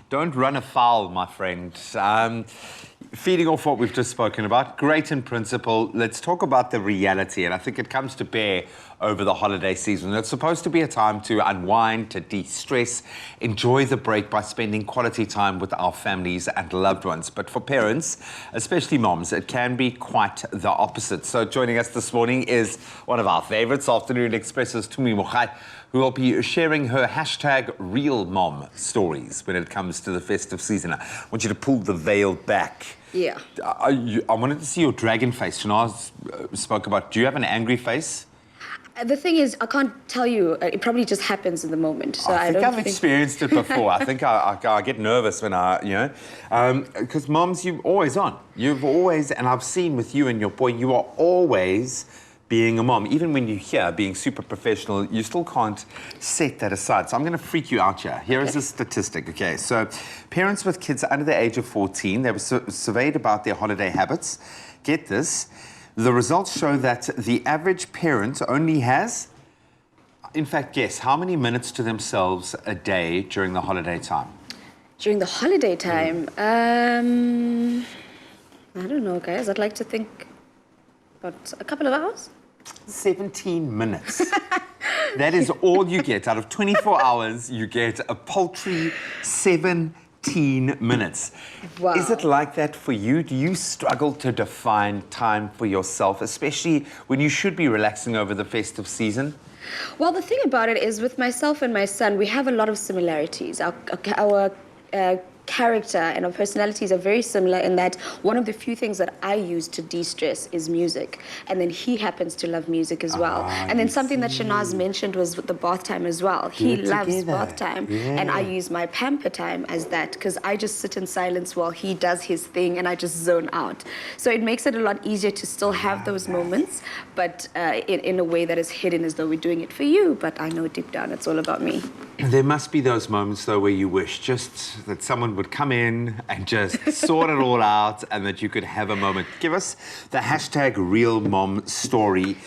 Don't run afoul, my friend. Feeding off what we've just spoken about, great in principle. Let's talk about the reality, and I think it comes to bear over the holiday season. It's supposed to be a time to unwind, to de-stress, enjoy the break by spending quality time with our families and loved ones. But for parents, especially moms, it can be quite the opposite. So joining us this morning is one of our favorites, Afternoon Express's Tumi Mogoai, who will be sharing her hashtag real mom stories when it comes to the festive season. I want you to pull the veil back. Yeah. I wanted to see your dragon face. Shanaaz spoke about, do you have an angry face? The thing is, I can't tell you. It probably just happens in the moment. So I think I've experienced it before. I think I get nervous when because moms, you're always on. You've always, and I've seen with you and your boy, you are always being a mom. Even when you're here being super professional, you still can't set that aside. So I'm going to freak you out here. Here is a statistic, okay? So parents with kids under the age of 14, they were surveyed about their holiday habits. Get this. The results show that the average parent only has, in fact, guess, how many minutes to themselves a day during the holiday time? During the holiday time? I don't know, guys. I'd like to think about a couple of hours. 17 minutes. That is all you get. Out of 24 hours, you get a paltry 17 minutes. Wow. Is it like that for you? Do you struggle to define time for yourself, especially when you should be relaxing over the festive season? Well, the thing about it is, with myself and my son, we have a lot of similarities. Our character and our personalities are very similar in that one of the few things that I use to de-stress is music, and then he happens to love music as well. And then something that Shanaaz mentioned was with the bath time as well. He loves bath time, and I use my pamper time as that, because I just sit in silence while he does his thing and I just zone out. So it makes it a lot easier to still have those moments, but in a way that is hidden as though we're doing it for you, but I know deep down it's all about me. There must be those moments, though, where you wish just that someone would come in and just sort it all out and that you could have a moment. Give us the hashtag real mom story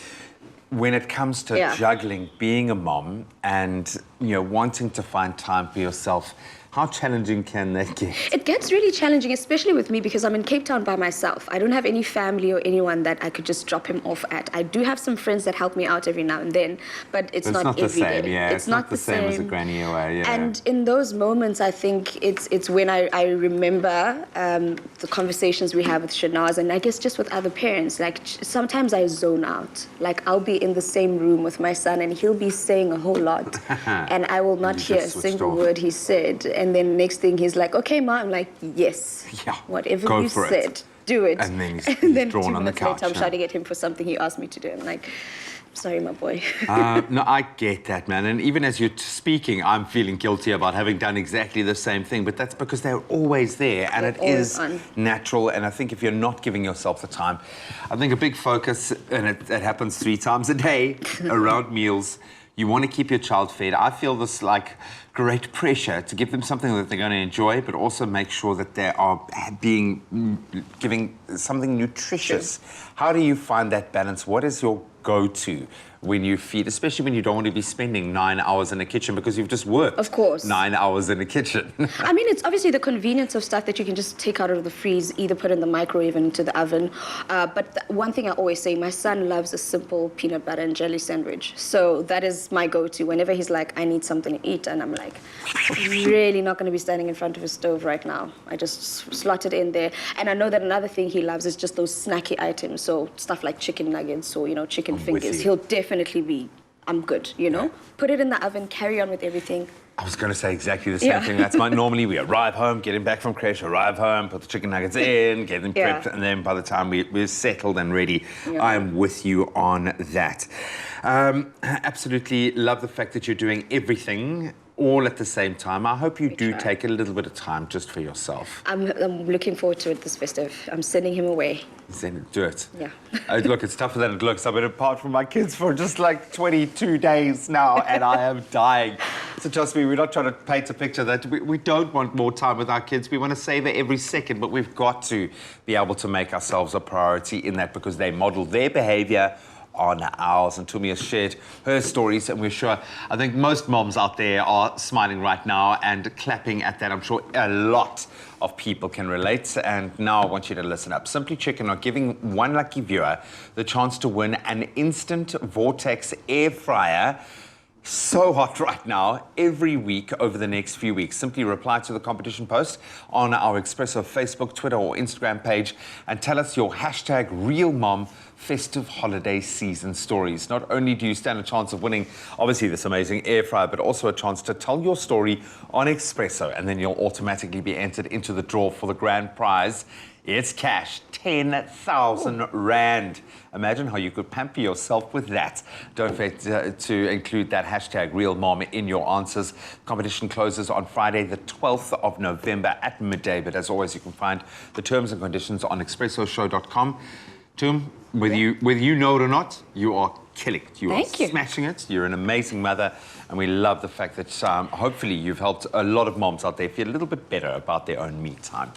when it comes to juggling, being a mom and, wanting to find time for yourself. How challenging can that get? It gets really challenging, especially with me, because I'm in Cape Town by myself. I don't have any family or anyone that I could just drop him off at. I do have some friends that help me out every now and then, but it's not the every same. day. Yeah, it's not the same as a granny away. Yeah. And in those moments, I think it's when I remember the conversations we have with Shanaaz, and I guess just with other parents. Like, sometimes I zone out. Like, I'll be in the same room with my son, and he'll be saying a whole lot, and I will not hear a single word he said. And then next thing he's like, okay, Ma. I'm like, yes, whatever you said, do it. And then he's drawn on the couch. Later, I'm shouting at him for something he asked me to do. I'm like, sorry, my boy. No, I get that, man. And even as you're speaking, I'm feeling guilty about having done exactly the same thing. But that's because they're always there, and it is natural. And I think if you're not giving yourself the time, I think a big focus, and it happens 3 times a day around meals. You want to keep your child fed. I feel this like great pressure to give them something that they're going to enjoy, but also make sure that they are giving something nutritious. How do you find that balance? What is your go-to when you feed, especially when you don't want to be spending 9 hours in the kitchen because you've just worked, of course, 9 hours in the kitchen? I mean, it's obviously the convenience of stuff that you can just take out of the freeze, either put in the microwave and into the oven. But one thing I always say, my son loves a simple peanut butter and jelly sandwich. So that is my go-to. Whenever he's like, I need something to eat, and I'm like, really not going to be standing in front of a stove right now. I just slot it in there. And I know that another thing he loves is just those snacky items. So stuff like chicken nuggets or, chicken fingers. He'll definitely be, I'm good, Put it in the oven, carry on with everything. I was going to say exactly the same thing. That's normally we arrive home, get him back from creche, arrive home, put the chicken nuggets in, get them prepped, and then by the time we're settled and ready, I'm with you on that. Absolutely love the fact that you're doing everything all at the same time. I hope you do take a little bit of time just for yourself. I'm looking forward to it this festive. I'm sending him away. Do it. Yeah. Look, it's tougher than it looks. I've been apart from my kids for just like 22 days now, and I am dying. So trust me, we're not trying to paint a picture that we don't want more time with our kids. We want to savor every second, but we've got to be able to make ourselves a priority in that, because they model their behavior on ours. And Tumi has shared her stories, and we're sure, I think most moms out there are smiling right now and clapping at that. I'm sure a lot of people can relate. And now I want you to listen up. Simply Chicken are giving one lucky viewer the chance to win an instant vortex air fryer. So hot right now, every week over the next few weeks. Simply reply to the competition post on our Expresso Facebook, Twitter or Instagram page and tell us your hashtag #RealMom festive holiday season stories. Not only do you stand a chance of winning, obviously, this amazing air fryer, but also a chance to tell your story on Expresso, and then you'll automatically be entered into the draw for the grand prize. It's cash, 10,000 Rand. Imagine how you could pamper yourself with that. Don't forget to include that hashtag #RealMom in your answers. Competition closes on Friday, the 12th of November at midday. But as always, you can find the terms and conditions on expressoshow.com. Tum, whether you know it or not, you are killing it. You are smashing it. You're an amazing mother. And we love the fact that hopefully you've helped a lot of moms out there feel a little bit better about their own me time.